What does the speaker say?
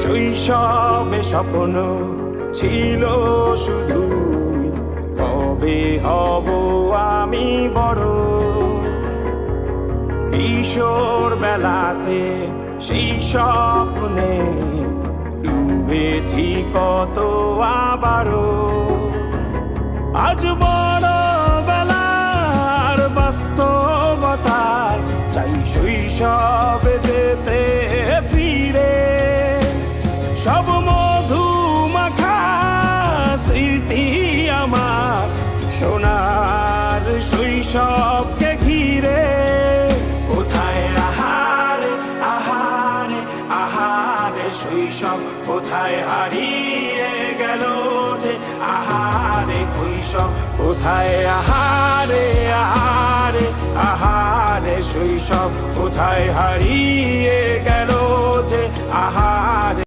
শৈশবে স্বপ্ন ছিল শুধু, কবে হব আমি বড়। কিশোর বেলাতে সেই স্বপ্নে ডুবেছি কত আবারও। আজ বড় বেলার বাস্তবতার চাই শৈশবে যেতে ফিরে। সব মধুমাখা স্মৃতি আমার সোনার শৈশবকে ঘিরে। কোথায় আহারে আহারে আহারে শৈশব, কোথায় হারিয়ে গেল যে আহারে কৈশব। কোথায় আহারে আহারে আহারে শৈশব, কোথায় হারিয়ে গেল যে আহারে